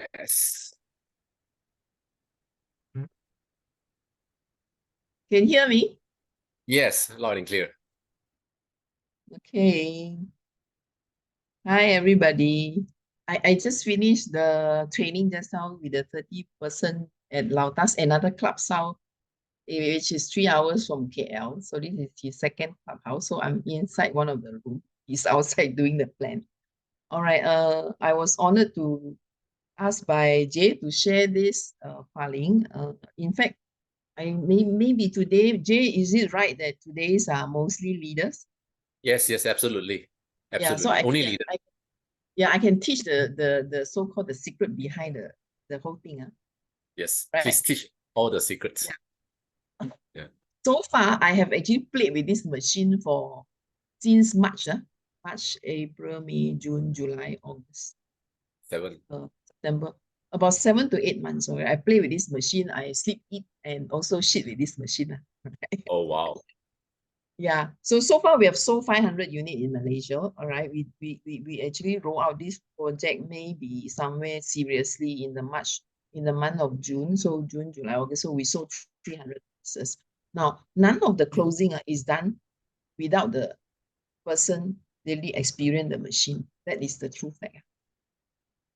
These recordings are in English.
Yes. Can you hear me? Yes, loud and clear. Okay. Hi, everybody. I just finished the training just now with the 30-person at Lautas, another club south, which is 3 hours from KL. So this is his second clubhouse. So I'm inside one of the rooms. He's outside doing the plan. All right. I was honored to asked by Jay to share this filing. In fact, maybe today, Jay, is it right that today's are mostly leaders? Yes, absolutely. Yeah, so Absolutely. Only leader. I can teach the so-called the secret behind the whole thing. Yes. Right. Please teach all the secrets. Yeah. Yeah. So far, I have actually played with this machine for since March, March, April, May, June, July, August, 7. September. About 7 to 8 months. Already. I play with this machine. I sleep, eat, and also shit with this machine. Right? Oh, wow. Yeah. So far we have sold 500 units in Malaysia. All right. We actually roll out this project maybe somewhere seriously in the month of June. So June, July, August. So we sold 300 pieces. Now, none of the closing is done without the person really experience the machine. That is the true fact.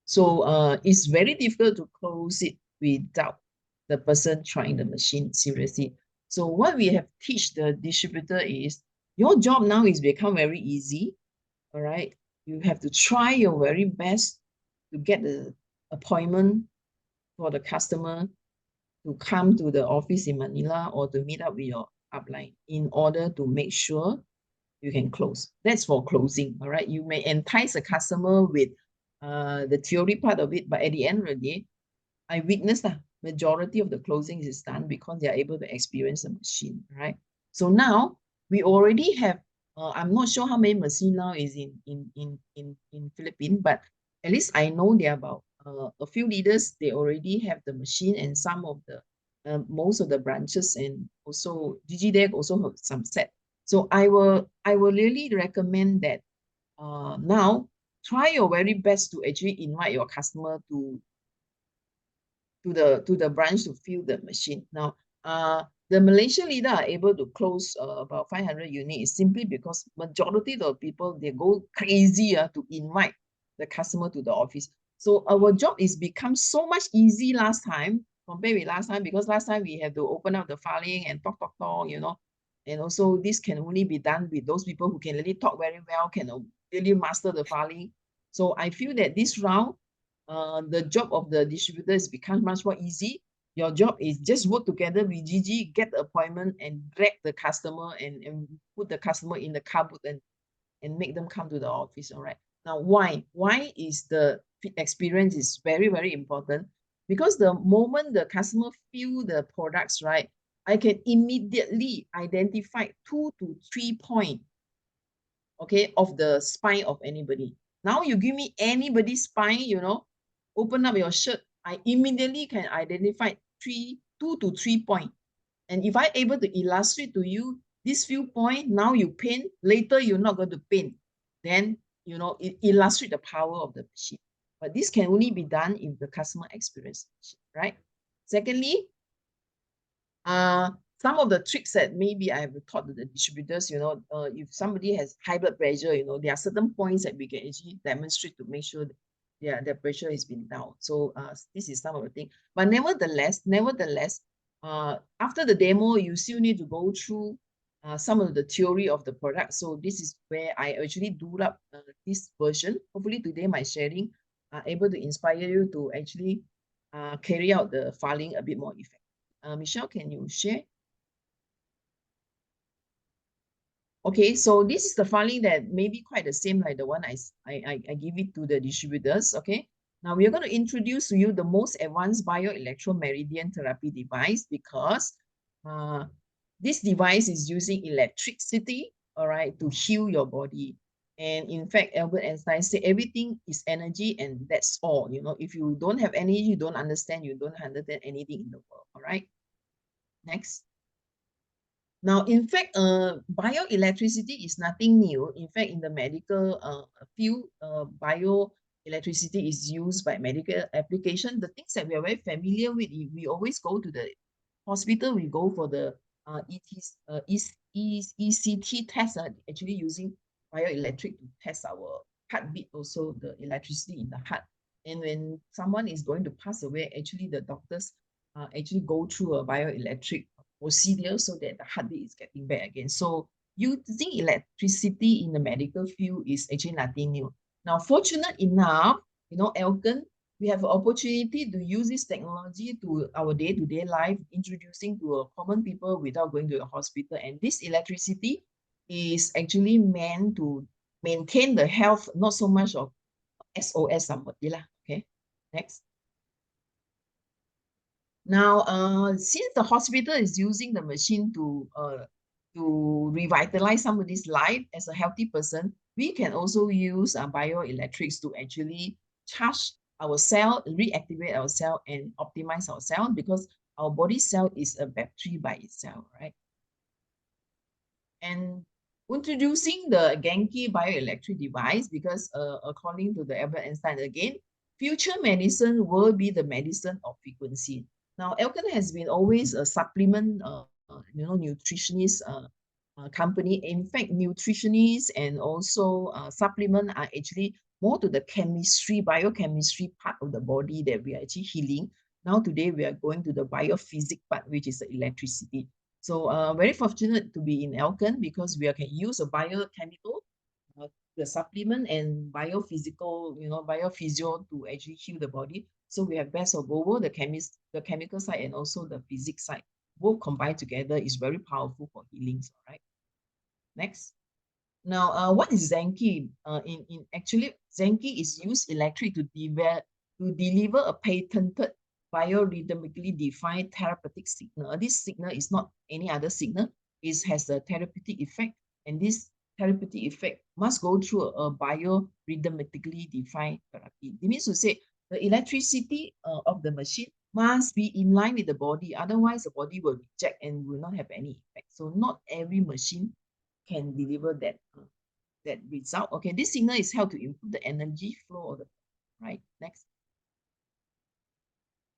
So it's very difficult to close it without the person trying the machine seriously. So what we have teach the distributor is your job now is become very easy. All right. You have to try your very best to get the appointment for the customer to come to the office in Manila or to meet up with your upline in order to make sure you can close. That's for closing. All right. You may entice a customer with the theory part of it, but at the end of the day, I witnessed the majority of the closings is done because they are able to experience the machine, right? So now we already have, I'm not sure how many machine now is in Philippines, but at least I know there are about a few leaders, they already have the machine and some of the, most of the branches and also DigiDeck also have some set. So I will really recommend that now try your very best to actually invite your customer to the branch to fill the machine. Now, the Malaysian leader are able to close about 500 units simply because majority of the people, they go crazy to invite the customer to the office. So our job is become so much easy last time compared with last time, because last time we have to open up the filing and talk, and also this can only be done with those people who can really talk very well, can really master the filing. So I feel that this round, the job of the distributor has become much more easy. Your job is just work together with Gigi, get the appointment and drag the customer and put the customer in the car boot and make them come to the office. All right. Now, why? Why is the experience is very, very important? Because the moment the customer feel the products, right, I can immediately identify 2 to 3 points, okay, of the spine of anybody. Now you give me anybody's spine, open up your shirt, I immediately can identify 2 to 3 points. And if I able to illustrate to you this few points, now you paint, later you're not going to paint. Then, it illustrate the power of the machine. But this can only be done if the customer experience, right? Secondly, some of the tricks that maybe I have taught to the distributors, if somebody has high blood pressure, there are certain points that we can actually demonstrate to make sure that their pressure has been down. So this is some of the things. But nevertheless, after the demo, you still need to go through some of the theory of the product. So this is where I actually do up this version. Hopefully today my sharing are able to inspire you to actually carry out the filing a bit more effective. Michelle, can you share? Okay, so this is the filing that may be quite the same like the one I give it to the distributors. Okay, now we are going to introduce to you the most advanced bioelectromeridian therapy device because this device is using electricity, all right, to heal your body. And in fact, Albert Einstein said everything is energy and that's all. If you don't have energy, you don't understand anything in the world, all right? Next. Now, in fact, bioelectricity is nothing new. In fact, in the medical field, electricity is used by medical application. The things that we are very familiar with, we always go to the hospital, we go for the ECT test, actually using bioelectric to test our heartbeat, also the electricity in the heart. And when someone is going to pass away, actually the doctors actually go through a bioelectric procedure so that the heartbeat is getting back again. So using electricity in the medical field is actually nothing new. Now, fortunate enough, Elkin, we have an opportunity to use this technology to our day-to-day life, introducing to a common people without going to the hospital. And this electricity is actually meant to maintain the health, not so much of SOS somebody lah. Okay, next. Now, since the hospital is using the machine to revitalize somebody's life as a healthy person, we can also use bioelectrics to actually charge our cell, reactivate our cell, and optimize our cell, because our body cell is a battery by itself, right? And introducing the GenQi bioelectric device, because according to the Albert Einstein again, future medicine will be the medicine of frequency. Now, Elkin has been always a supplement, nutritionist company. In fact, nutritionists and also supplement are actually more to the chemistry, biochemistry part of the body that we are actually healing. Now, today we are going to the biophysics part, which is the electricity. So very fortunate to be in Elkin, because we can use a biochemical, the supplement, and biophysical, biophysio to actually heal the body. So we have best of both, the chemical side and also the physics side. Both combined together is very powerful for healings, all right? Next. Now, what is GenQi? Actually, GenQi is used electric to deliver a patented biorhythmically defined therapeutic signal. This signal is not any other signal. It has a therapeutic effect, and this therapeutic effect must go through a biorhythmically defined therapy. It means to say the electricity of the machine must be in line with the body. Otherwise, the body will reject and will not have any effect. So not every machine can deliver that result. Okay, this signal is held to improve the energy flow of the right. Next.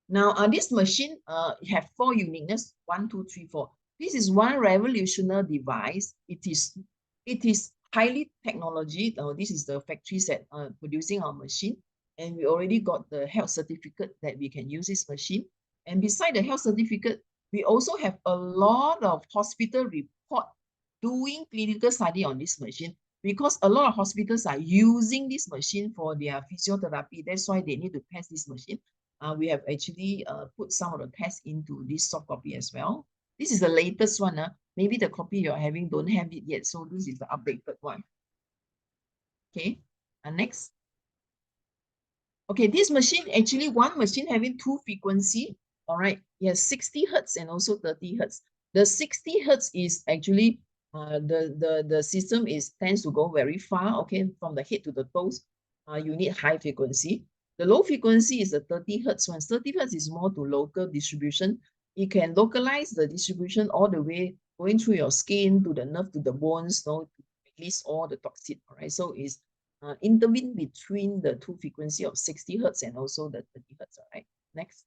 Now, this machine have 4 uniqueness: 1, 2, 3, 4. This is one revolutionary device. It is highly technology. This is the factories that are producing our machine, and we already got the health certificate that we can use this machine. And beside the health certificate, we also have a lot of hospital report doing clinical study on this machine, because a lot of hospitals are using this machine for their physiotherapy. That's why they need to test this machine. We have actually put some of the tests into this soft copy as well. This is the latest one. Maybe the copy you're having don't have it yet. So this is the updated one. Okay, next. Okay, this machine, actually one machine having 2 frequency. All right, yes, 60 hertz and also 30 hertz. The 60 hertz is actually the system tends to go very far. Okay, from the head to the toes. You need high frequency. The low frequency is the 30 hertz one. 30 hertz is more to local distribution. It can localize the distribution all the way, going through your skin to the nerve to the bones, to release all the toxin. All right, so it's intervene between the 2 frequency of 60 hertz and also the 30 hertz. All right, next.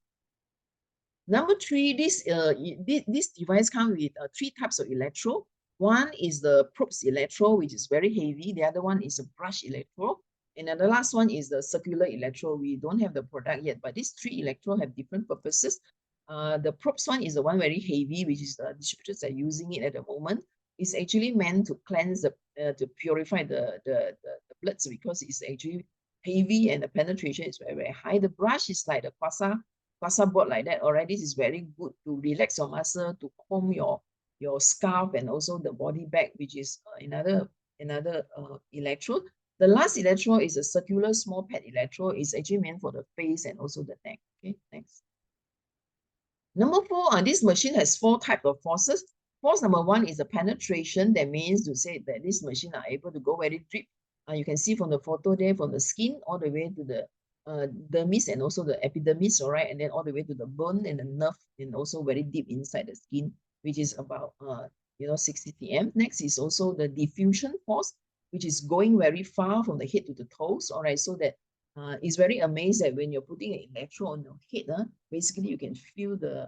Number 3, this device comes with 3 types of electrode. One is the probes electrode, which is very heavy. The other one is a brush electrode. And then the last one is the circular electrode. We don't have the product yet, but these 3 electrodes have different purposes. The probes one is the one very heavy, which is the distributors are using it at the moment. It's actually meant to cleanse to purify the bloods, because it's actually heavy and the penetration is very, very high. The brush is like the Kwasa board like that. All right, this is very good to relax your muscle, to comb your scalp and also the body back, which is another electrode. The last electrode is a circular small pad electrode. It's actually meant for the face and also the neck. Okay, next. Number 4, this machine has 4 types of forces. Force number 1 is the penetration. That means to say that this machine are able to go very deep. You can see from the photo there, from the skin all the way to the dermis and also the epidermis, all right, and then all the way to the bone and the nerve, and also very deep inside the skin, which is about 60 cm. Next is also the diffusion force, which is going very far from the head to the toes, all right, so that is very amazed that when you're putting an electrode on your head, basically you can feel the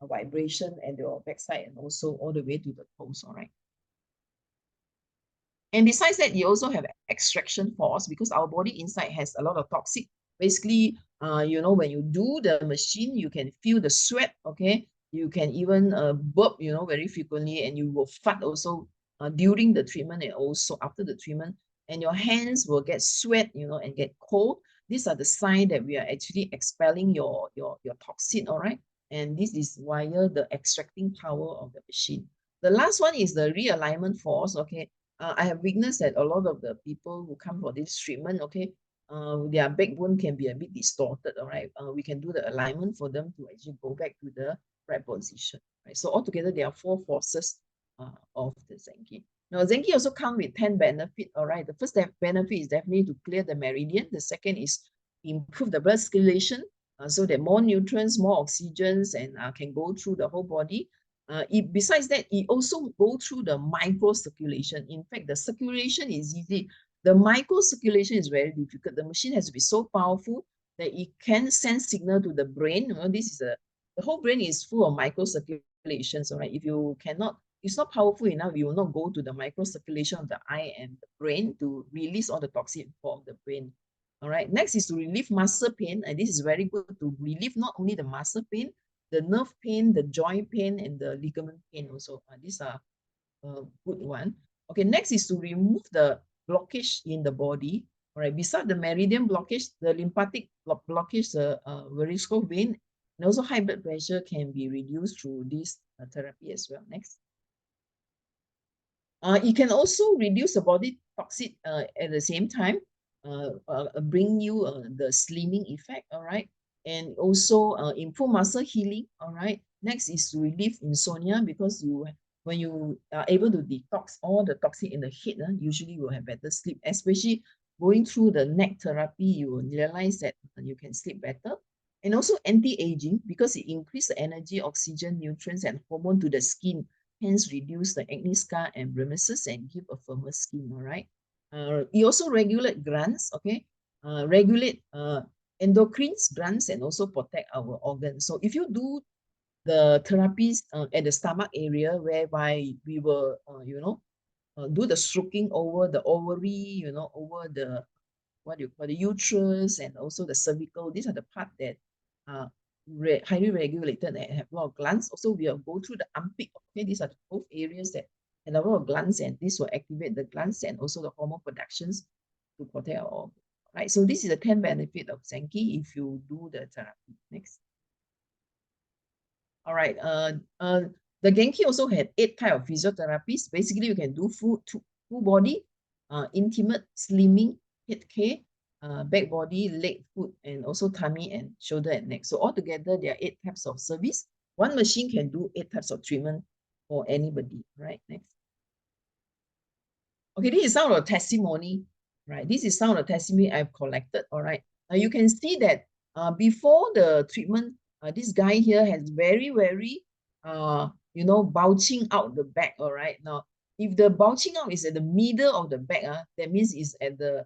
vibration at your backside and also all the way to the toes, all right? And besides that, you also have extraction force because our body inside has a lot of toxic. Basically, when you do the machine, you can feel the sweat, okay? You can even burp, very frequently, and you will fart also during the treatment and also after the treatment. And your hands will get sweat, and get cold. These are the signs that we are actually expelling your toxin, all right? And this is via the extracting power of the machine. The last one is the realignment force, okay? I have witnessed that a lot of the people who come for this treatment, okay, their backbone can be a bit distorted, all right? We can do the alignment for them to actually go back to the right position, right? So altogether, there are 4 forces of the GenQi. Now, GenQi also comes with 10 benefits, all right? The first benefit is definitely to clear the meridian. The second is improve the blood circulation so that more nutrients, more oxygens, and can go through the whole body. Besides that, it also go through the micro circulation. In fact, the circulation is easy. The micro circulation is very difficult. The machine has to be so powerful that it can send signal to the brain. This is the whole brain is full of micro circulations. All right. If you cannot, it's not powerful enough, you will not go to the micro circulation of the eye and the brain to release all the toxin from the brain. All right. Next is to relieve muscle pain, and this is very good to relieve not only the muscle pain, the nerve pain, the joint pain, and the ligament pain also. These are a good one. Okay, next is to remove the blockage in the body. All right, beside the meridian blockage, the lymphatic blockage, the varicose vein, and also high blood pressure can be reduced through this therapy as well. Next. It can also reduce the body toxic at the same time, bring you the slimming effect, all right? And also improve muscle healing, all right? Next is to relieve insomnia because when you are able to detox all the toxin in the head, usually you will have better sleep, especially going through the neck therapy, you will realize that you can sleep better. And also anti-aging because it increases the energy, oxygen, nutrients, and hormone to the skin, hence reduce the acne scar and blemishes and give a firmer skin, all right? It also regulate glands, okay? Regulate endocrine glands and also protect our organs. So if you do the therapies at the stomach area, whereby we will, do the stroking over the ovary, over the what you call the uterus and also the cervical. These are the part that are highly regulated and have a lot of glands. Also, we will go through the armpit. Okay, these are both areas that have a lot of glands, and this will activate the glands and also the hormone productions to protect our organs. Right. So this is the 10 benefit of GenQi if you do the therapy. Next. All right. The GenQi also had 8 types of physiotherapies. Basically, you can do full body, intimate, slimming, head care, back body, leg, foot, and also tummy and shoulder and neck. So altogether, there are 8 types of service. One machine can do 8 types of treatment for anybody. Right. Next. Okay, this is some of the testimony. Right. This is some of the testimony I've collected. All right. Now you can see that before the treatment, this guy here has very, bulging out the back. All right. Now, if the bulging out is at the middle of the back, that means it's at the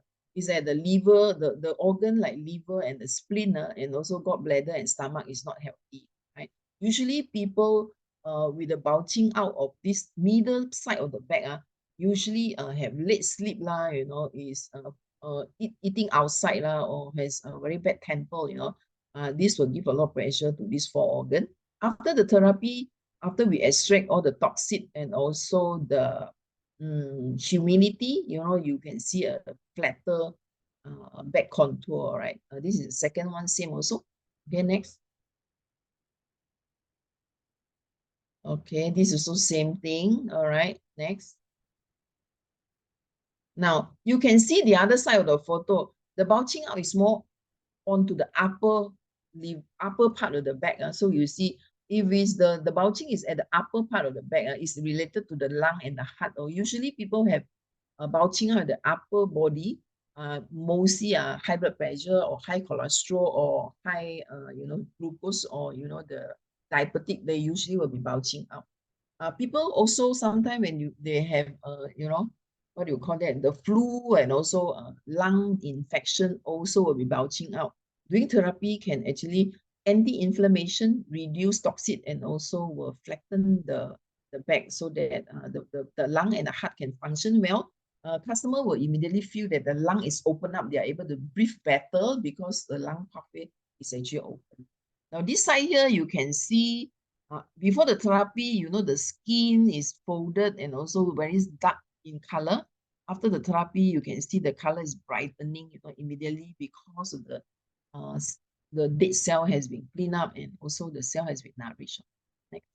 liver, the organ like liver and the spleen, and also gallbladder and stomach is not healthy. Right. Usually, people with the bulging out of this middle side of the back, usually have late sleep lah, is eating outside lah, or has a very bad temper, this will give a lot of pressure to these 4 organs. After the therapy, after we extract all the toxin and also the humidity, you can see a flatter back contour, all right? This is the second one, same also. Okay, next. Okay, this is also same thing, all right, next. Now, you can see the other side of the photo. The bulging out is more onto the upper part of the back. So you see, if it's the bulging is at the upper part of the back, it's related to the lung and the heart. Or usually people have bulging out the upper body, mostly high blood pressure or high cholesterol or high, glucose or, the diabetic, they usually will be bulging out. People also sometimes when they have, what do you call that? The flu and also lung infection also will be belching out. Doing therapy can actually anti-inflammation, reduce toxin, and also will flatten the back so that the lung and the heart can function well. Customer will immediately feel that the lung is open up. They are able to breathe better because the lung pathway is actually open. Now this side here, you can see before the therapy, you know, the skin is folded and also very dark in color. After the therapy, you can see the color is brightening, you know, immediately because of the dead cell has been cleaned up and also the cell has been nourished. Next.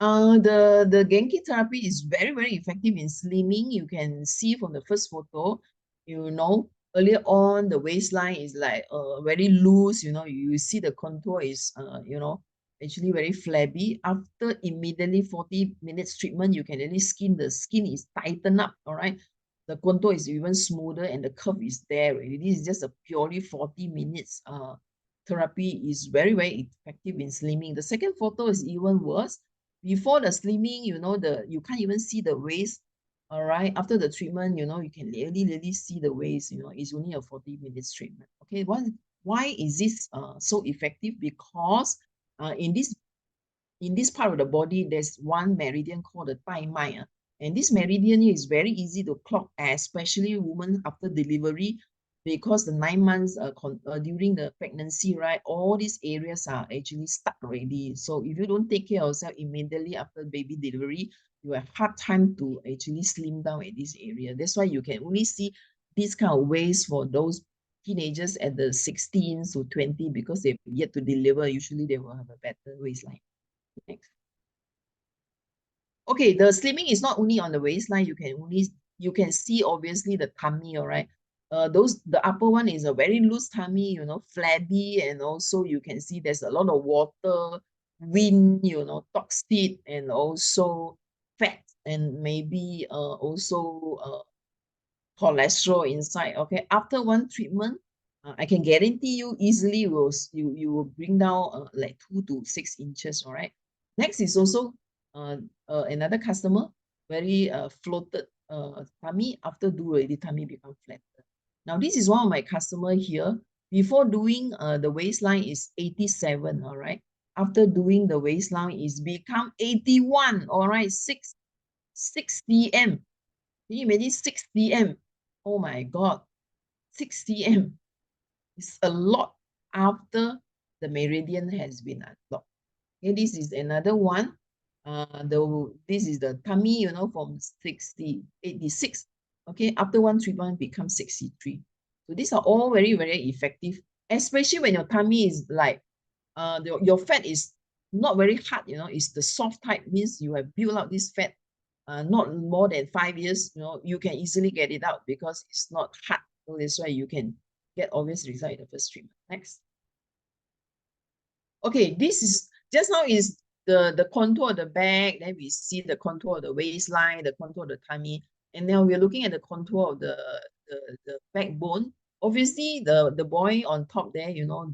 The GenQi therapy is very, very effective in slimming. You can see from the first photo, you know, earlier on the waistline is like very loose, you know, you see the contour is, you know, actually very flabby. After immediately 40 minutes treatment, you can really the skin is tightened up, all right? The contour is even smoother and the curve is there already. This is just a purely 40 minutes therapy is very, very effective in slimming. The second photo is even worse. Before the slimming, you know, you can't even see the waist. All right. After the treatment, you know, you can really see the waist. You know, it's only a 40 minutes treatment. Okay. Why is this so effective? Because in this part of the body, there's one meridian called the Tai Mai. And this meridian is very easy to clock, especially women after delivery, because the 9 months during the pregnancy, right, all these areas are actually stuck already. So if you don't take care of yourself immediately after baby delivery, you have hard time to actually slim down at this area. That's why you can only see this kind of waist for those teenagers at the 16 to 20 because they've yet to deliver. Usually they will have a better waistline. Next. Okay, the slimming is not only on the waistline. You can see obviously the tummy, all right. The upper one is a very loose tummy, you know, flabby, and also you can see there's a lot of water, wind, you know, toxic, and also fat, and maybe also cholesterol inside. Okay, after one treatment, I can guarantee you easily you will bring down like 2 to 6 inches. All right. Next is also another customer, very floated tummy. After do already, tummy become flatter. Now this is one of my customer here. Before doing the waistline is 87. All right. After doing the waistline is become 81. All right, 6 cm. Can you imagine 6 cm? Oh my God, 6 cm is a lot after the meridian has been unblocked. Okay, this is another one. This is the tummy, you know, from 86. Okay, after one treatment becomes 63. So these are all very, very effective, especially when your tummy is like, your fat is not very hard, you know, it's the soft type, means you have built up this fat not more than 5 years, you know, you can easily get it out because it's not hard. So that's why you can get obvious result in the first treatment. Next. Okay, this is just now is the contour of the back, then we see the contour of the waistline, the contour of the tummy, and now we're looking at the contour of the backbone. Obviously, the boy on top there, you know,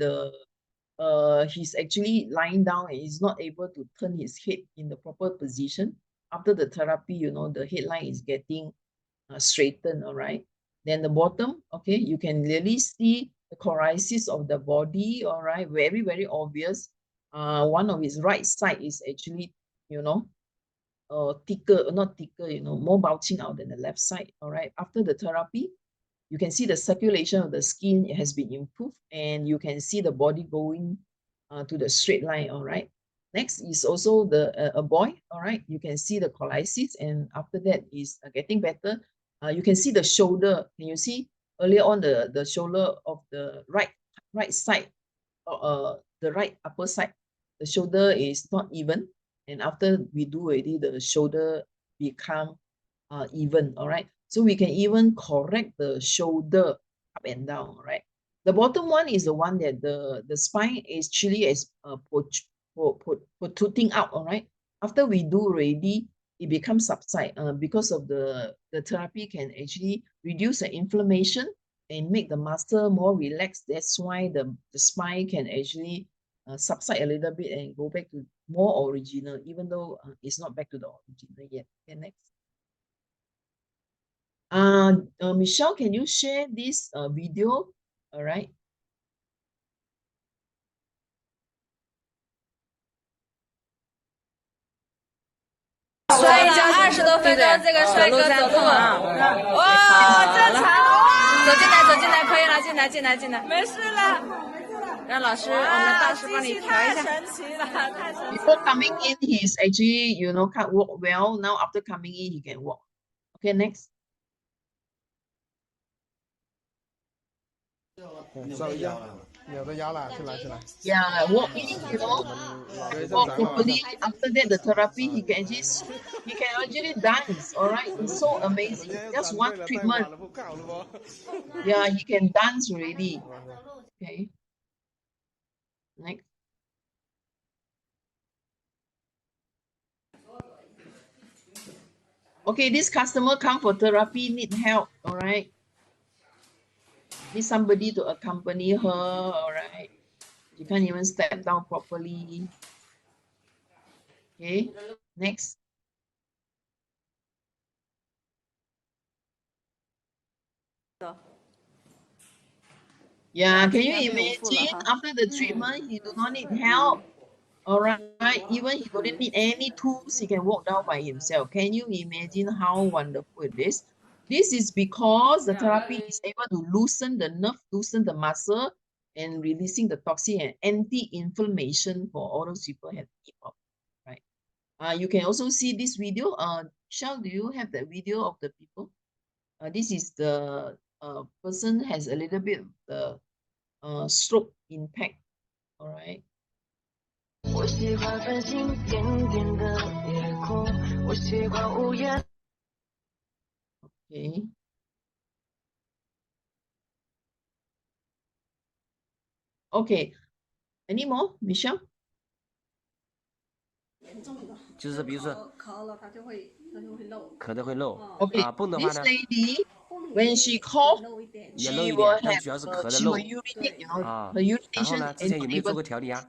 he's actually lying down and he's not able to turn his head in the proper position. After the therapy, you know, the headline is getting straightened, all right? Then the bottom, okay, you can really see the corysis of the body, all right? Very, very obvious. One of his right side is actually, you know, thicker, not thicker, you know, more bulging out than the left side, all right? After the therapy, you can see the circulation of the skin has been improved and you can see the body going to the straight line, all right? Next is also a boy, all right? You can see the colysis and after that is getting better. You can see the shoulder. Can you see earlier on the shoulder of the right side, the right upper side, the shoulder is not even. And after we do already, the shoulder become even, all right? So we can even correct the shoulder up and down, all right? The bottom one is the one that the spine actually is protruding out, all right? After we do already, it becomes subside because of the therapy can actually reduce the inflammation and make the muscle more relaxed. That's why the spine can actually subside a little bit and go back to more original, even though it's not back to the original yet. Okay, next. Michelle, can you share this video? All right.摔了20多分钟，这个帅哥走路啊！哇，正常哇！走进来，走进来，可以了，进来，没事了。让老师，我们的大师帮你调一下。太神奇了，太神奇了。 Before coming in, he's actually, can't walk well. Now after coming in, he can walk. Okay, next. 稍微扭着腰了，是来。Yeah, walk in, walk properly. After that, the therapy, he can actually dance. All right, it's so amazing. Just one treatment. Yeah, he can dance already. Okay. Next. Okay, this customer come for therapy, need help. All right. Need somebody to accompany her. All right. She can't even step down properly. Okay, next. Yeah, can you imagine after the treatment, he do not need help? All right, even he don't need any tools, he can walk down by himself. Can you imagine how wonderful it is? This is because the therapy is able to loosen the nerve, loosen the muscle, and releasing the toxin and anti-inflammation for all those people who have hip hop, right? You can also see this video. Michelle, do you have that video of the people? This is the person has a little bit of the stroke impact. All right. 我喜欢繁星点点的夜空，我喜欢无言。Okay. Okay. Any more, Michelle? 就是比如说咳了，它就会漏，咳的会漏。Okay. 啊，蹦的话 This 呢， lady, when she cough, 也漏 she 一 will 点，但 have 主要是咳的 she 漏 will urinate, 啊。 her 然后 urination 呢，之 is 前有 not 没有做 able 过 to. 调理啊？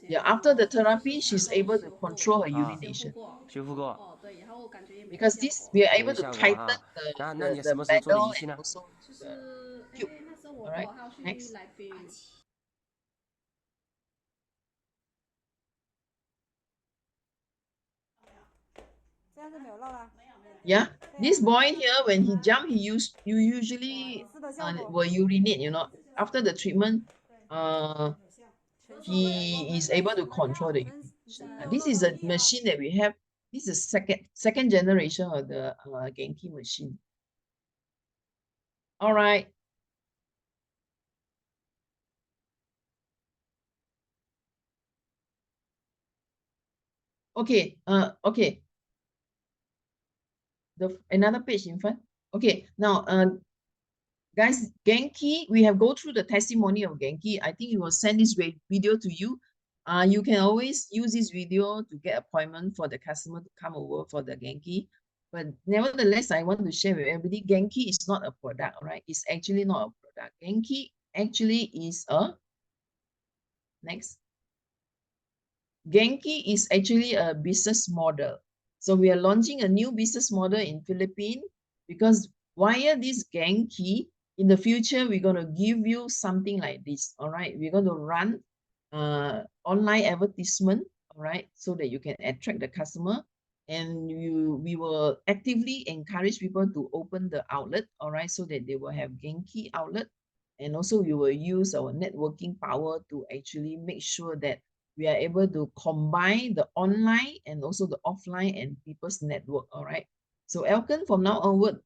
Yeah, after the therapy, she's able to control her 啊， urination 修复过。 哦，对，然后我感觉也没 because 效 this 果。 we are 没 able 有 to 效果 tighten 哈。那 the 你 the 什么时候做的 pedal 仪器 and 呢？ also 就 the 是 tube. 那时候我 All right. 还要去 Next. 来飞。这样就没有漏了。 Yeah, this boy here, when he jump, you usually will urinate, after the treatment, he is able to control the urination. This is a machine that we have. This is second generation of the GenQi machine. All right. Okay, okay. Another page in front. Okay, now guys, GenQi, we have go through the testimony of GenQi. I think we will send this video to you. You can always use this video to get appointment for the customer to come over for the GenQi. But nevertheless, I want to share with everybody, GenQi is not a product, right? It's actually not a product. GenQi actually is a, next. GenQi is actually a business model. So we are launching a new business model in Philippines because via this GenQi, in the future, we're going to give you something like this. All right. We're going to run online advertisement. All right. So that you can attract the customer. And we will actively encourage people to open the outlet. All right. So that they will have GenQi outlet. And also we will use our networking power to actually make sure that we are able to combine the online and also the offline and people's network. All right. So Elkin, from now onward,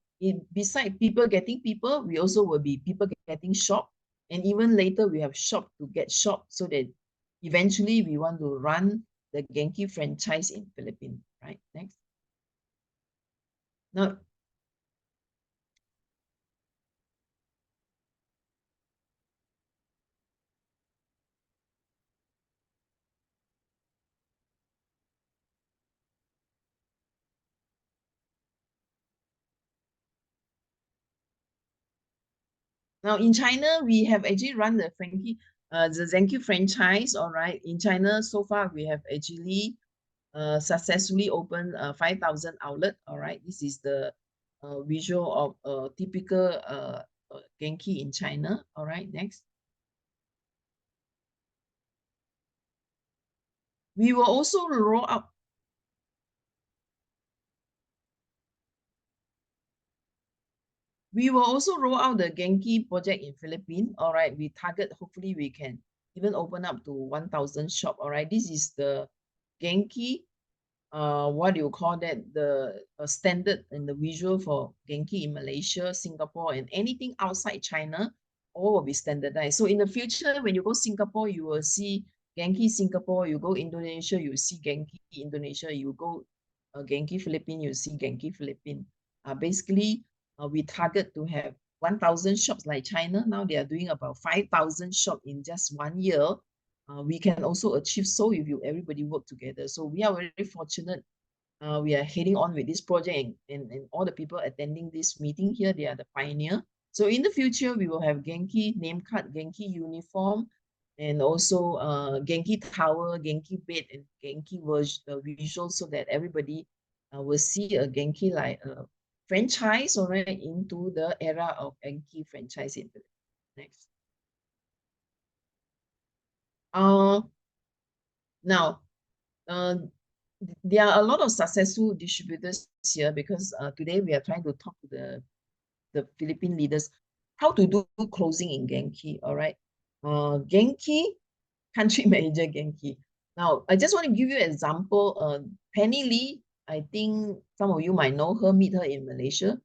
beside people getting people, we also will be people getting shop. And even later, we have shop to get shop so that eventually we want to run the GenQi franchise in Philippines. Right. Next. Now, now in China, we have actually run the GenQi franchise. All right. In China, so far we have actually successfully opened 5,000 outlet. All right. This is the visual of a typical GenQi in China. All right, next. We will also roll out. We will also roll out the GenQi project in Philippines. All right, we target, hopefully we can even open up to 1,000 shop. All right, this is the GenQi, what do you call that? The standard and the visual for GenQi in Malaysia, Singapore, and anything outside China, all will be standardized. So in the future, when you go Singapore, you will see GenQi Singapore. You go Indonesia, you see GenQi Indonesia. You go GenQi Philippines, you see GenQi Philippines. Basically, we target to have 1,000 shops like China. Now they are doing about 5,000 shops in just 1 year. We can also achieve so if everybody work together. So we are very fortunate. We are heading on with this project, and all the people attending this meeting here, they are the pioneer. So in the future, we will have GenQi name card, GenQi uniform, and also GenQi tower, GenQi bed, and GenQi visual, so that everybody will see a GenQi like a franchise, all right, into the era of GenQi franchise. Next. Now, there are a lot of successful distributors here, because today we are trying to talk to the Philippine leaders how to do closing in GenQi. All right, GenQi, country manager GenQi. Now, I just want to give you an example. Penny Lee, I think some of you might know her, meet her in Malaysia.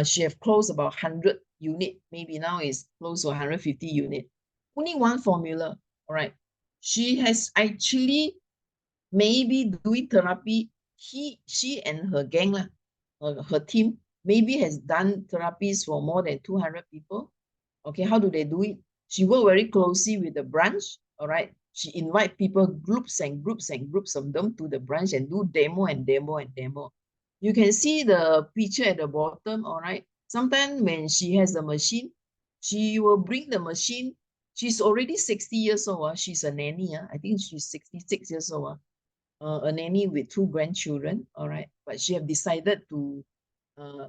She have closed about 100 unit, maybe now is close to 150 unit. Only one formula, all right. She has actually maybe doing therapy. She and her gang, her team, maybe has done therapies for more than 200 people. Okay, how do they do it? She work very closely with the branch, all right. She invite people, groups and groups and groups of them, to the branch and do demo and demo and demo. You can see the picture at the bottom, all right. Sometimes when she has a machine, she will bring the machine. She's already 60 years old. She's a nanny. I think she's 66 years old. A nanny with 2 grandchildren, all right. But she have decided to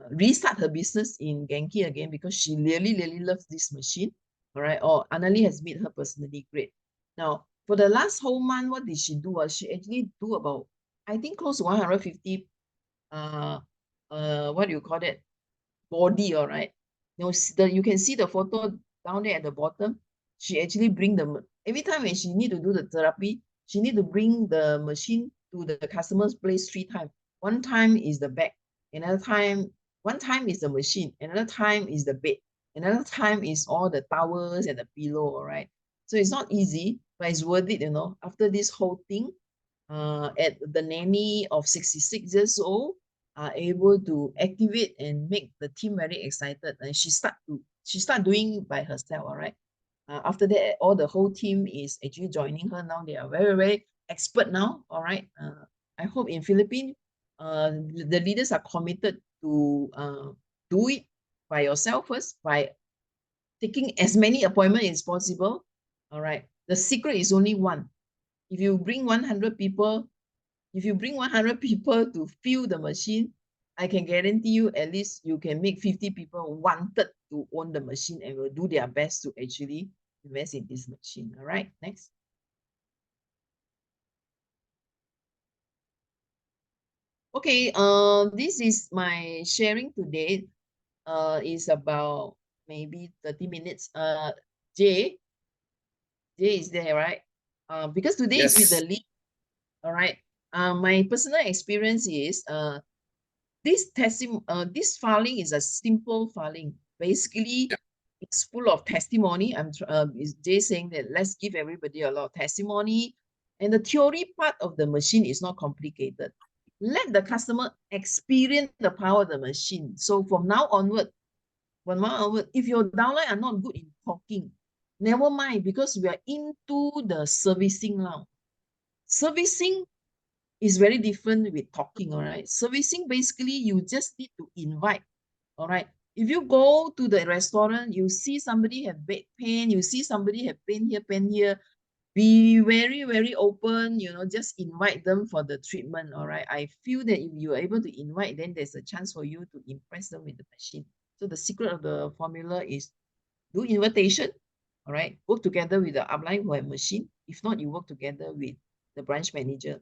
restart her business in GenQi again, because she really, really loves this machine, all right. Or Annalie has made her personally great. Now, for the last whole month, what did she do? She actually do about, I think, close to 150, what do you call that? Body, all right. You can see the photo down there at the bottom. She actually bring every time when she need to do the therapy, she need to bring the machine to the customer's place 3 times. One time is the bag, one time is the machine, another time is the bed, another time is all the towels and the pillow, all right. So it's not easy, but it's worth it, after this whole thing. At the nanny of 66 years old are able to activate and make the team very excited, and she start doing by herself, all right. After that, all the whole team is actually joining her now. They are very, very expert now, all right. I hope in Philippines, the leaders are committed to do it by yourself first, by taking as many appointments as possible, all right. The secret is only one. If you bring 100 people, to fill the machine, I can guarantee you at least you can make 50 people wanted to own the machine and will do their best to actually invest in this machine. All right, next. Okay, this is my sharing today. Is about maybe 30 minutes. Jay is there, right? Because today is with the lead. All right. My personal experience is this filing is a simple filing. Basically, it's full of testimony. Is Jay saying that let's give everybody a lot of testimony, and the theory part of the machine is not complicated. Let the customer experience the power of the machine. So from now onward, if your downline are not good in talking, never mind, because we are into the servicing now. Servicing is very different with talking, all right? Servicing, basically, you just need to invite, all right? If you go to the restaurant, you see somebody have back pain, you see somebody have pain here, be very, very open, just invite them for the treatment, all right? I feel that if you are able to invite, then there's a chance for you to impress them with the machine. So the secret of the formula is do invitation, all right? Work together with the upline who have machine. If not, you work together with the branch manager.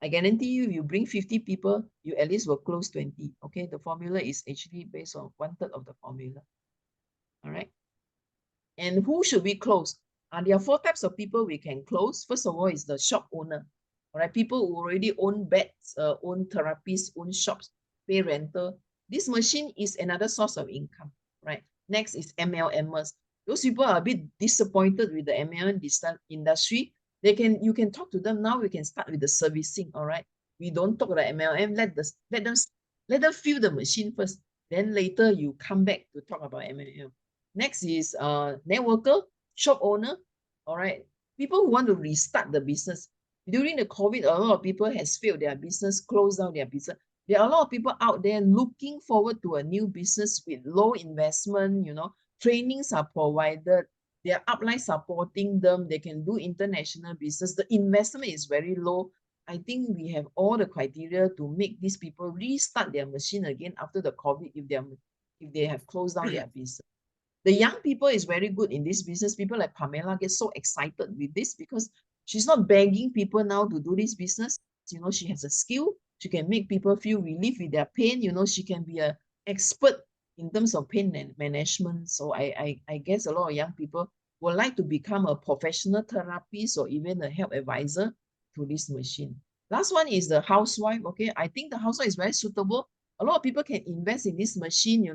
I guarantee you, if you bring 50 people, you at least will close 20, okay? The formula is actually based on 1/3 of the formula, all right? And who should we close? There are 4 types of people we can close. First of all, is the shop owner. All right, people who already own beds, own therapies, own shops, pay rental. This machine is another source of income, right? Next is MLMers. Those people are a bit disappointed with the MLM industry. You can talk to them now. We can start with the servicing. All right, we don't talk about MLM. Let them feel the machine first. Then later you come back to talk about MLM. Next is networker, shop owner, all right? People who want to restart the business. During the COVID, a lot of people has failed their business, closed down their business. There are a lot of people out there looking forward to a new business with low investment, trainings are provided, their upline supporting them, they can do international business. The investment is very low. I think we have all the criteria to make these people restart their machine again after the COVID if they have closed down their business. The young people is very good in this business. People like Pamela get so excited with this because she's not begging people now to do this business. She has a skill. She can make people feel relief with their pain. She can be an expert in terms of pain management. So I guess a lot of young people would like to become a professional therapist or even a health advisor to this machine. Last one is the housewife. Okay, I think the housewife is very suitable. A lot of people can invest in this machine,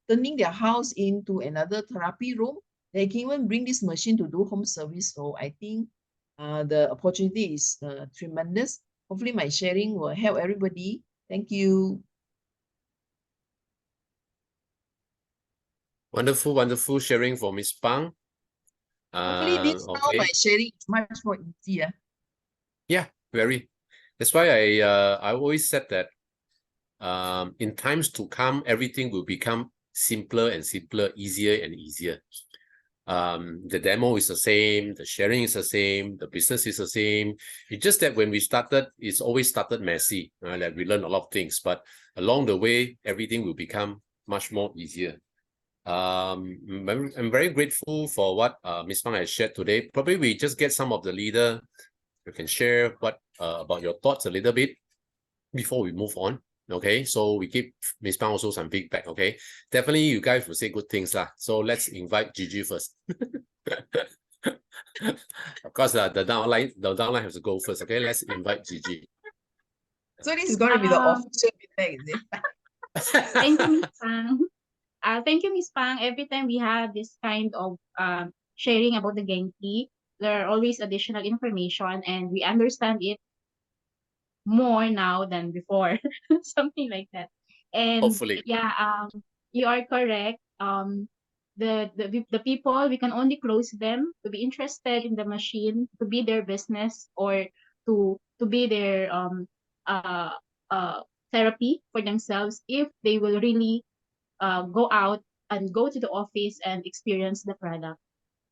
turning their house into another therapy room. They can even bring this machine to do home service. So I think the opportunity is tremendous. Hopefully my sharing will help everybody. Thank you. Wonderful, wonderful sharing for Miss Pang. Hopefully this now my sharing is much more easier. Yeah, very. That's why I always said that in times to come, everything will become simpler and simpler, easier and easier. The demo is the same, the sharing is the same, the business is the same. It's just that when we started, it's always started messy, right? Like we learned a lot of things, but along the way, everything will become much more easier. I'm very grateful for what Ms. Pang has shared today. Probably we just get some of the leader. You can share what about your thoughts a little bit before we move on. Okay, so we give Ms. Pang also some feedback. Okay, definitely you guys will say good things lah. So let's invite Gigi first. Of course, the downline has to go first. Okay, let's invite Gigi. So this is going to be the official feedback, is it? Thank you, Ms. Pang. Thank you, Ms. Pang. Every time we have this kind of sharing about the GenQi, there are always additional information, and we understand it more now than before, something like that. And hopefully, yeah, you are correct. The people, we can only close them to be interested in the machine, to be their business, or to be their therapy for themselves, if they will really go out and go to the office and experience the product.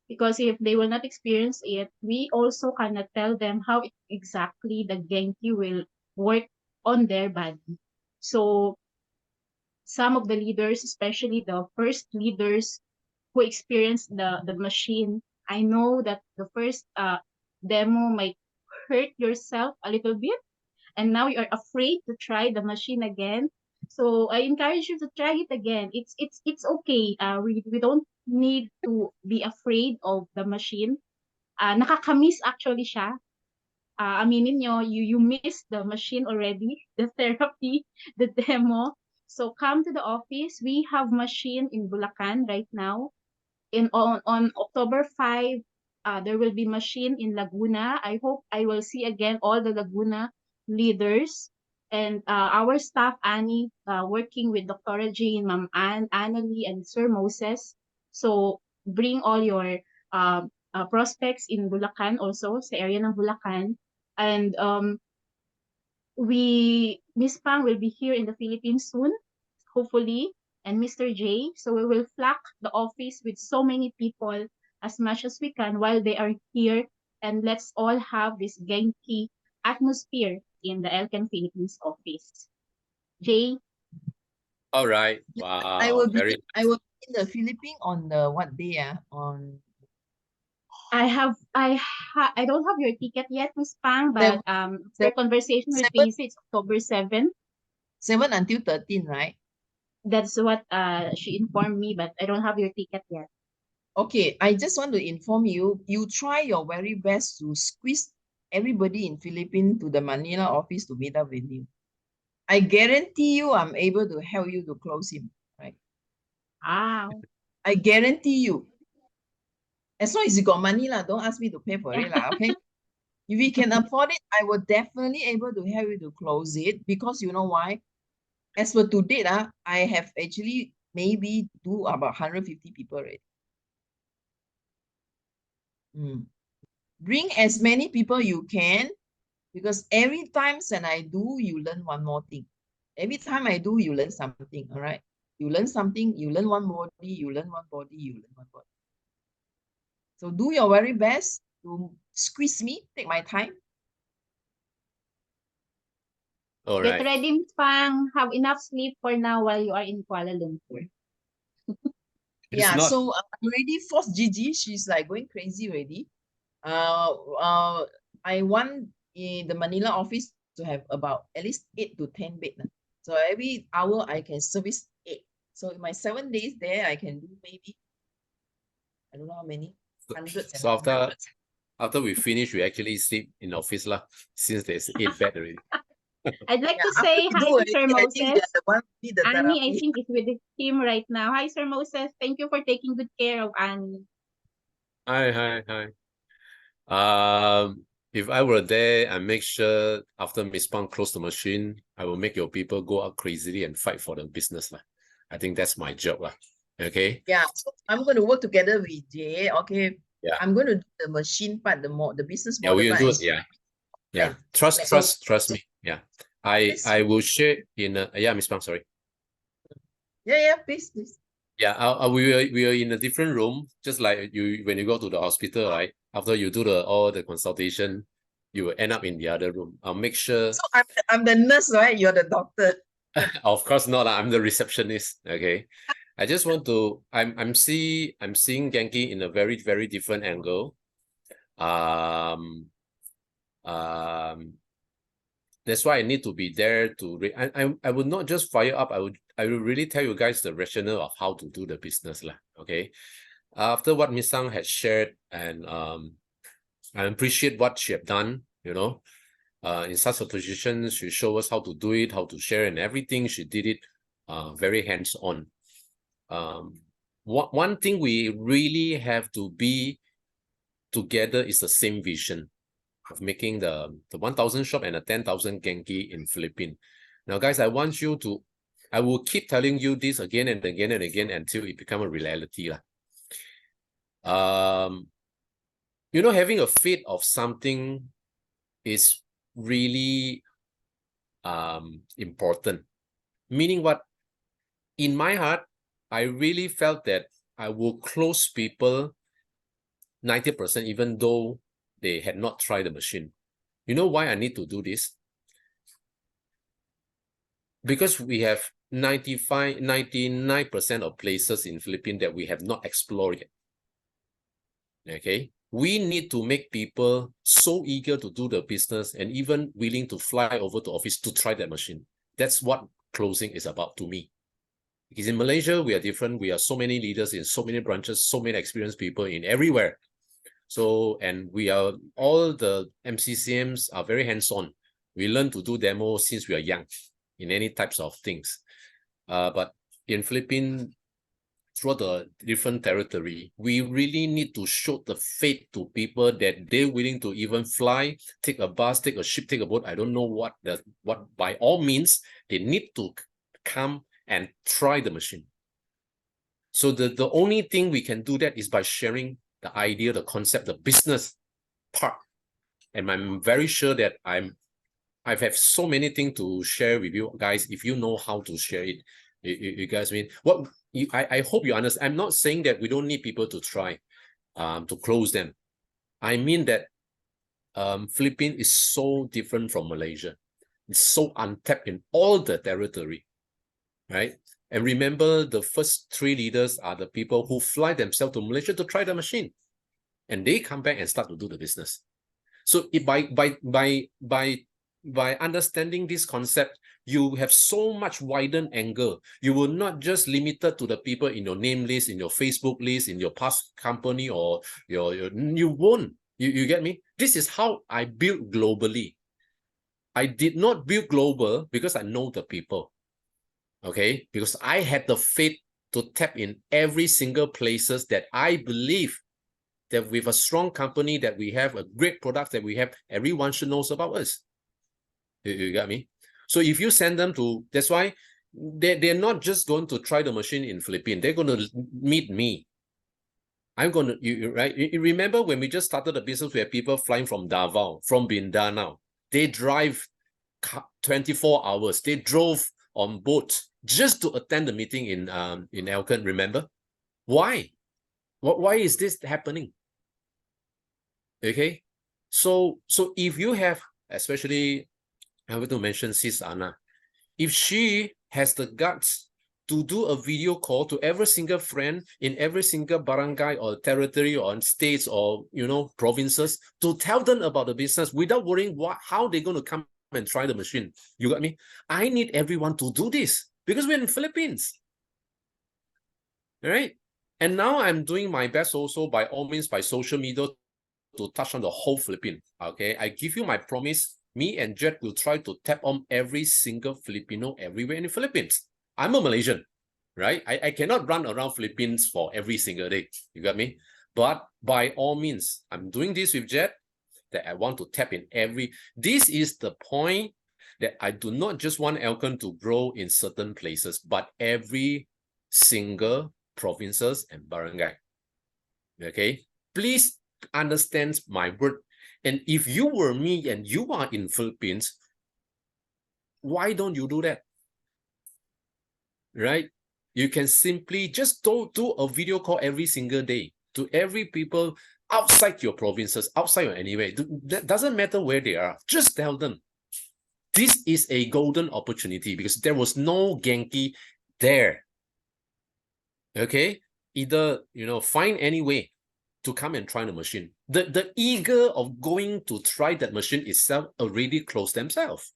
Because if they will not experience it, we also cannot tell them how exactly the GenQi will work on their body. So some of the leaders, especially the first leaders who experienced the machine, I know that the first demo might hurt yourself a little bit, and now you are afraid to try the machine again. So I encourage you to try it again. It's okay. We don't need to be afraid of the machine. Nakakamiss actually siya. Aminin nyo, you missed the machine already, the therapy, the demo. So come to the office. We have machine in Bulacan right now. On October 5, there will be machine in Laguna. I hope I will see again all the Laguna leaders and our staff, Annie, working with Dr. Jean, Ma'am Annalie, and Sir Moses. So bring all your prospects in Bulacan also, sa area ng Bulacan. And Miss Pang will be here in the Philippines soon, hopefully, and Mr. J. So we will flock the office with so many people as much as we can while they are here and let's all have this GenQi atmosphere in the Elcan Philippines office. Jay? All right. I Wow. will be Very I will be in the Philippines on the what day? On I don't have your ticket yet, Miss Pang, but after seven- conversation with seven- Casey, it's October 7. 7 until 13, right? That's what she informed me, but I don't have your ticket yet. Okay, I just want to inform you, you try your very best to squeeze everybody in Philippines to the Manila office to meet up with you. I guarantee you I'm able to help you to close him, right? Wow. I guarantee you. As long as you got money, don't ask me to pay for it, okay? If you can afford it, I will definitely able to help you to close it, because you know why? As for to date, I have actually maybe do about 150 people already. Bring as many people you can, because every time when I do, you learn one more thing. Every time I do, you learn something, all right? You learn something, you learn one body, you learn one body, you learn one body. So do your very best to squeeze me, take my time. all Get right. ready, Miss Pang. Have enough sleep for now while you are in Kuala Lumpur. It's Yeah, not. so I'm already forced Gigi. She's like going crazy already. I want in the Manila office to have about at least 8 to 10 beds. So every hour I can service 8. So in my 7 days there, I can do maybe, I don't know how many, hundreds and So hundreds. after we finish, we actually sleep in office lah, since there's 8 bed already. I'd like to After say we hi do to Sir already, I think we Moses. are the one who need the Annie, I therapy. think, is with the team right now. Hi, Sir Moses. Thank you for taking good care of Annie. Hi. If I were there, I make sure after Miss Pang close the machine, I will make your people go out crazily and fight for the business lah. I think that's my job lah. Okay. Yeah, so I'm going to work together with Jay. Okay. Yeah. I'm going to do the machine part, the business Yeah, model we will part. do it. and Yeah. plan. Trust me. Yeah. I will share in Miss Pang, sorry. Yeah, please. Yeah, we are in a different room, just like you when you go to the hospital, right? After you do all the consultation, you will end up in the other room. I'll make sure. So I'm the nurse, right? You're the doctor. Of course not. I'm the receptionist. Okay. I just want to. I'm seeing GenQi in a very, very different angle. That's why I need to be there to. I would not just fire up. I will really tell you guys the rationale of how to do the business lah. Okay. After what Miss Sang has shared, and I appreciate what she have done. You know, in such a position, she showed us how to do it, how to share, and everything. She did it, very hands on. One thing we really have to be together is the same vision of making the 1,000 shop and a 10,000 GenQi in Philippines. Now, guys, I will keep telling you this again and again and again until it becomes a reality lah. You know, having a faith of something is really important. Meaning what? In my heart, I really felt that I will close people 90%, even though they had not tried the machine. You know why I need to do this? Because we have 99% of places in Philippines that we have not explored yet. Okay, we need to make people so eager to do the business and even willing to fly over to office to try that machine. That's what closing is about to me. Because in Malaysia, we are different. We are so many leaders in so many branches, so many experienced people in everywhere. So, and we are, all the MCCMs are very hands-on. We learn to do demo since we are young in any types of things. But in Philippines, throughout the different territory, we really need to show the faith to people that they're willing to even fly, take a bus, take a ship, take a boat. I don't know what by all means, they need to come and try the machine. So the only thing we can do that is by sharing the idea, the concept, the business part. And I'm very sure that I've have so many things to share with you guys. If you know how to share it, you guys mean what? I hope you understand. I'm not saying that we don't need people to try, to close them. I mean that Philippines is so different from Malaysia. It's so untapped in all the territory, right? And remember, the first 3 leaders are the people who fly themselves to Malaysia to try the machine, and they come back and start to do the business. So by understanding this concept, you have so much widened angle. You will not just limited to the people in your name list, in your Facebook list, in your past company, or you won't. You get me? This is how I build globally. I did not build global because I know the people. Okay, because I had the faith to tap in every single places that I believe that with a strong company, that we have a great product, that we have, everyone should know about us. You got me? So if you send them to, that's why they're not just going to try the machine in Philippines. They're going to meet me. I'm going to, right? You remember when we just started the business, we had people flying from Davao, from Mindanao. They drive 24 hours. They drove on boats just to attend the meeting in Elkan, remember? Why? Why is this happening? Okay, so if you have, especially I want to mention Sis Anna, if she has the guts to do a video call to every single friend in every single barangay or territory or states or provinces to tell them about the business without worrying how they're going to come and try the machine. You got me? I need everyone to do this because we're in Philippines. All right? And now I'm doing my best also, by all means, by social media, to touch on the whole Philippines. Okay, I give you my promise. Me and Jet will try to tap on every single Filipino everywhere in the Philippines. I'm a Malaysian, right? I cannot run around Philippines for every single day. You got me? But by all means, I'm doing this with Jet, that I want to tap in every. This is the point that I do not just want Elkan to grow in certain places, but every single provinces and barangay. Okay, please understand my word. And if you were me and you are in Philippines, why don't you do that? Right? You can simply just do a video call every single day to every people outside your provinces, outside or anywhere. That doesn't matter where they are. Just tell them. This is a golden opportunity because there was no GenQi there. Okay? Either, find any way to come and try the machine. The eager of going to try that machine itself already closed themselves.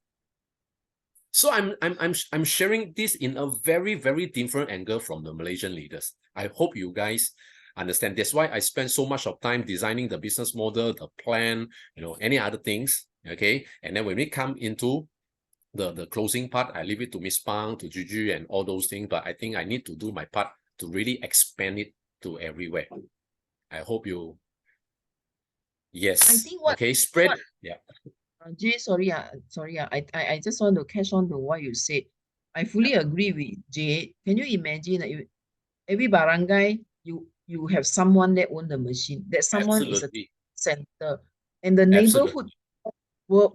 So I'm sharing this in a very, very different angle from the Malaysian leaders. I hope you guys understand. That's why I spend so much of time designing the business model, the plan, any other things. Okay. And then when we come into the closing part, I leave it to Miss Pang, to Juju, and all those things. But I think I need to do my part to really expand it to everywhere. I hope you. Yes. I think spread. Yeah. Jay, sorry, I just want to catch on to what you said. I fully agree with Jay. Can you imagine that every barangay you have someone that own the machine, that someone Absolutely. is a center, and the neighborhood will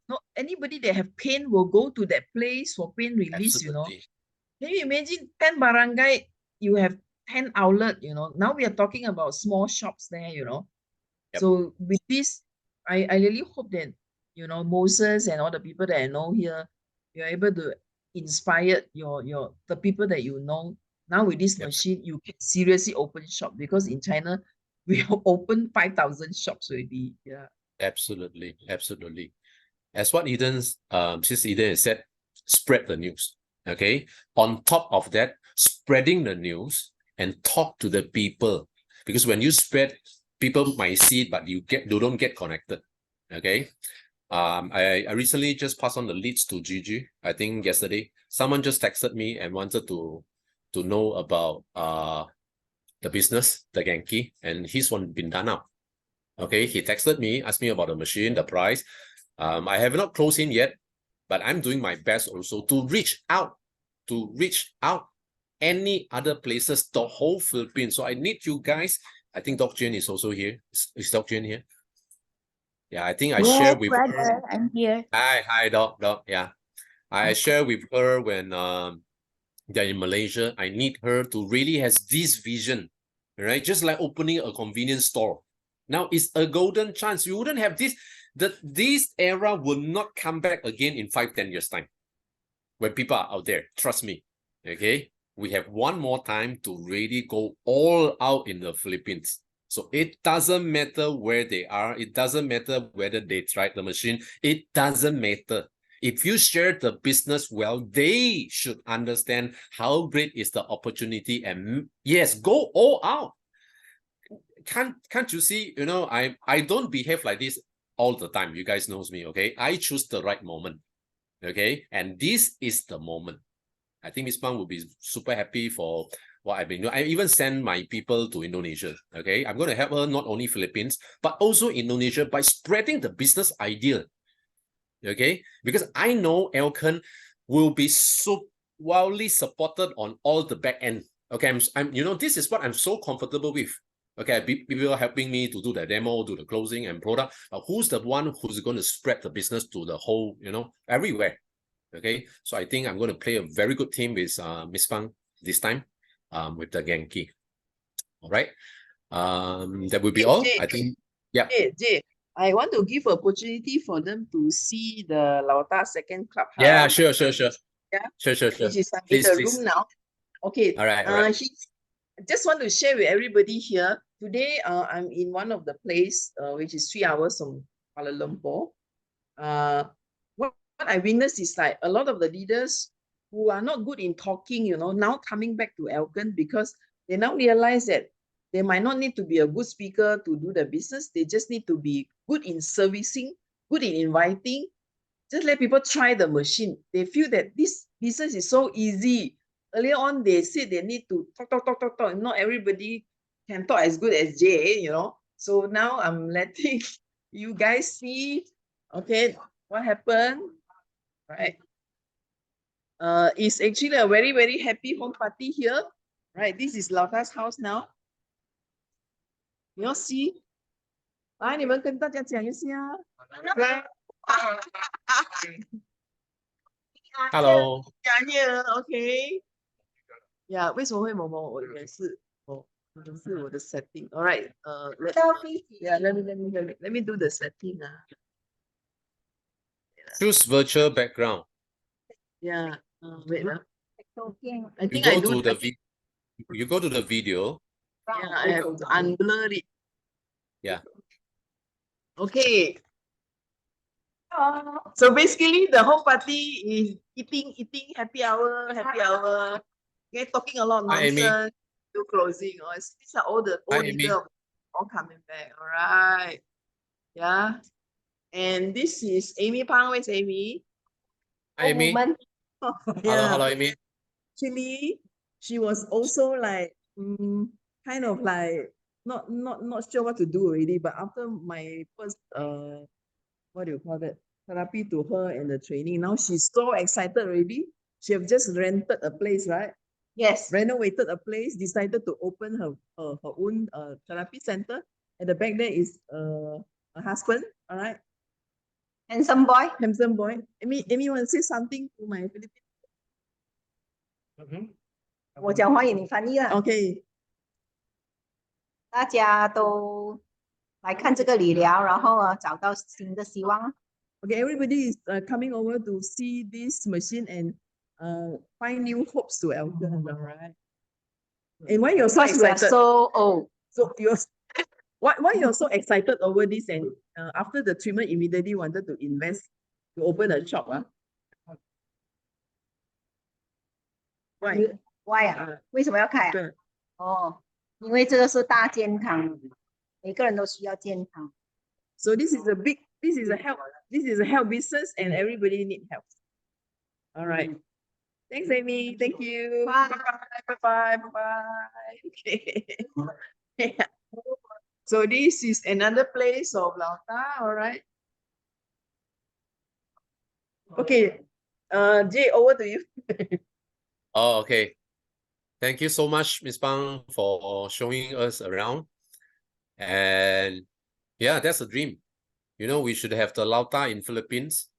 not anybody that have pain will go to that place for pain release. Absolutely. Can you imagine 10 barangay, you have 10 outlet, now we are talking about small shops there, Yep. So with this, I really hope that, Moses and all the people that I know here, you're able to inspire the people that you know. Now with this machine, you can seriously open shop, because in China, we have opened 5,000 shops already. Yeah. Absolutely. Absolutely. As what Sis Eden said, spread the news. Okay. On top of that, spreading the news and talk to the people, because when you spread, people might see it, but you don't get connected. Okay. I recently just passed on the leads to Gigi. I think yesterday someone just texted me and wanted to know about the business, the GenQi, and he's from Mindanao. Okay, he texted me, asked me about the machine, the price. I have not closed in yet, but I'm doing my best also to reach out any other places, the whole Philippines. So I need you guys. I think Doc Jane is also here. Is Doc Jane here? Yeah, I think I share with her. I'm here. Hi, Doc. Yeah, I share with her when they're in Malaysia. I need her to really has this vision, right? Just like opening a convenience store. Now it's a golden chance. You wouldn't have this, this era will not come back again in 5-10 years time. When people are out there, trust me, okay? We have one more time to really go all out in the Philippines. So it doesn't matter where they are. It doesn't matter whether they tried the machine. It doesn't matter. If you share the business well, they should understand how great is the opportunity. And yes, go all out. Can't you see, you know, I don't behave like this all the time. You guys knows me, okay? I choose the right moment, okay? And this is the moment. I think Miss Pang will be super happy for what I've been doing. I even send my people to Indonesia, okay? I'm going to help her not only Philippines, but also Indonesia by spreading the business idea, okay? Because I know Elkan will be so wildly supported on all the back end, okay? I'm you know, this is what I'm so comfortable with. Okay, people are helping me to do the demo, do the closing and product. But who's the one who's going to spread the business to the whole, you know, everywhere? Okay, so I think I'm going to play a very good team with Miss Fang this time, with the GenQi. All right, that will be all. I think, yeah. Jay, I want to give opportunity for them to see the Lauta second clubhouse. Yeah, sure. Yeah, Sure. which is in Please, the please. room now. Okay. All right. I just want to share with everybody here. Today, I'm in one of the place, which is 3 hours from Kuala Lumpur. What I witnessed is like a lot of the leaders who are not good in talking, you know, now coming back to Elkan because they now realize that they might not need to be a good speaker to do the business. They just need to be good in servicing, good in inviting. Just let people try the machine. They feel that this business is so easy. Earlier on, they said they need to talk. Not everybody can talk as good as Jay, you know. So now I'm letting you guys see, okay, what happened, right? It's actually a very, very happy home party here, right? This is Lauta's house now. You all see? 来，你们跟大家讲一下。Hello. Yeah, okay. Yeah, 为什么会某某？我也是，我是我的 setting. All right. Let me do the setting. Choose virtual background. Yeah. Wait. I You think go I do. to the you go to the video. Yeah, I have to unblur it. Yeah. Okay. So basically, the whole party is eating, happy hour. Okay, talking a lot of Hi, Amy. nonsense. Do closing. These are all the Hi, old Amy. leaders all coming back. All right. Yeah. And this is Amy Pang. Where's Amy? Hi, Amy. Yeah. Hello, Amy. Actually, she was also like kind of like not sure what to do already. But after my first what do you call that, therapy to her and the training, now she's so excited already. She have just rented a place, right? Yes. Renovated a place, decided to open her own therapy center. At the back there is a husband, all right? Handsome boy. Handsome boy. Amy want to say something to my Philippines? 我讲华语，你翻译啊。Okay. 大家都来看这个理疗，然后找到新的希望。Okay, everybody is coming over to see this machine and find new hopes to Elkan, right? And why you're so excited? So old. So why you're so excited over this and after the treatment immediately wanted to invest to open a shop? Why 啊？为什么要开啊？对。哦，因为这个是大健康，每个人都需要健康。So this is a help business and everybody need help. All right. Thanks, Amy. Thank you. Bye. Bye. Okay. Yeah. So this is another place of Lauta. All right. Okay. Jay, over to you. Oh, okay. Thank you so much, Ms. Pang, for showing us around. And yeah, that's a dream. You know, we should have the Lauta in Philippines.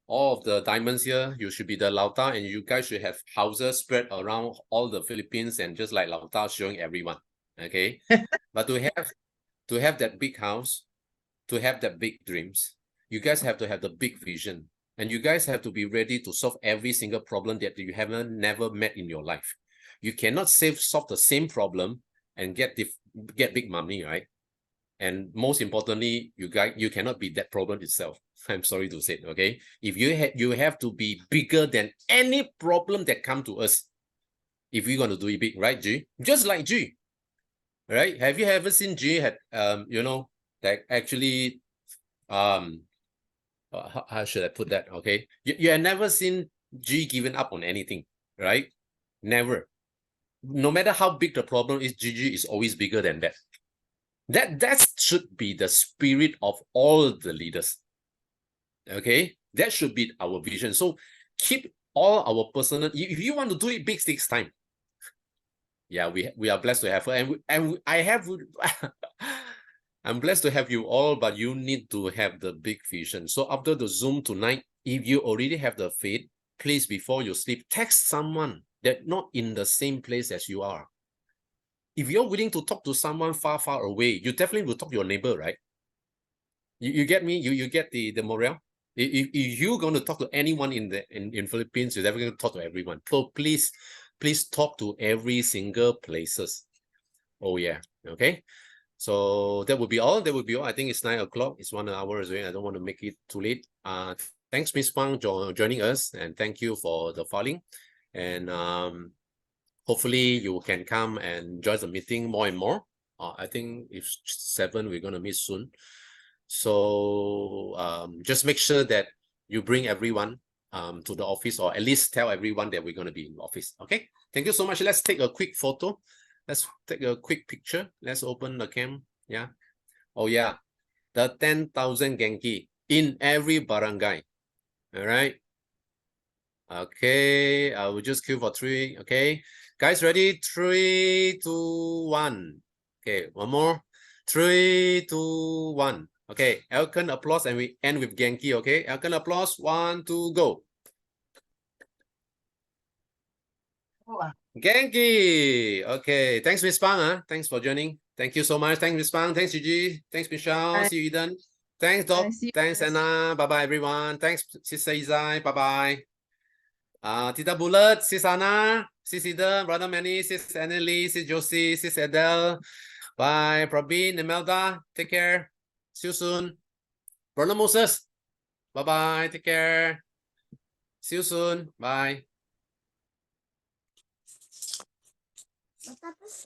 All of the diamonds here, you should be the Lauta, and you guys should have houses spread around all the Philippines and just like Lauta showing everyone. Okay. But to have that big house, to have that big dreams, you guys have to have the big vision. And you guys have to be ready to solve every single problem that you haven't never met in your life. You cannot solve the same problem and get big money, right? And most importantly, you cannot be that problem itself. I'm sorry to say, okay? If you have to be bigger than any problem that come to us. If we're going to do it big, right, G? Just like G, right? Have you ever seen G had that actually how should I put that? Okay, you have never seen G giving up on anything, right? Never. No matter how big the problem is, GG is always bigger than that. That should be the spirit of all the leaders. Okay, that should be our vision. So keep all our personal. If you want to do it big, it takes time. Yeah, we are blessed to have her, and I have. I'm blessed to have you all, but you need to have the big vision. So after the Zoom tonight, if you already have the faith, please, before you sleep, text someone that not in the same place as you are. If you're willing to talk to someone far, far away, you definitely will talk to your neighbor, right? You get me? You get the morale? If you're going to talk to anyone in Philippines, you're definitely going to talk to everyone. So please talk to every single places. Oh yeah, okay. So that would be all. That would be all. I think it's 9 o'clock. It's 1 hour as well. I don't want to make it too late. Thanks, Ms. Pang, joining us, and thank you for the filing. And hopefully you can come and join the meeting more and more. I think if 7, we're going to meet soon. So just make sure that you bring everyone to the office, or at least tell everyone that we're going to be in the office. Okay. Thank you so much. Let's take a quick photo. Let's take a quick picture. Let's open the cam. Yeah. Oh, yeah. The 10,000 GenQi in every barangay. All right. Okay. I will just queue for 3. Okay. Guys, ready? 3, 2, 1. Okay. One more. 3, 2, 1. Okay. Elkin applause, and we end with GenQi. Okay. Elkin applause. 1, 2, go. GenQi. Okay. Thanks, Miss Pang. Thanks for joining. Thank you so much. Thanks, Miss Pang. Thanks, Gigi. Thanks, Michelle. Bye. See you, Eden. Thanks, Doc. See you Thanks, guys. Anna. Bye-bye, everyone. Thanks, Sister Izai. Bye-bye. Tita Bullet, Sis Anna, Sis Ida, Brother Manny, Sis Anneli, Sis Josie, Sis Adele. Bye, Probin, Imelda. Take care. See you soon. Brother Moses. Bye-bye. Take care. See you soon. Bye.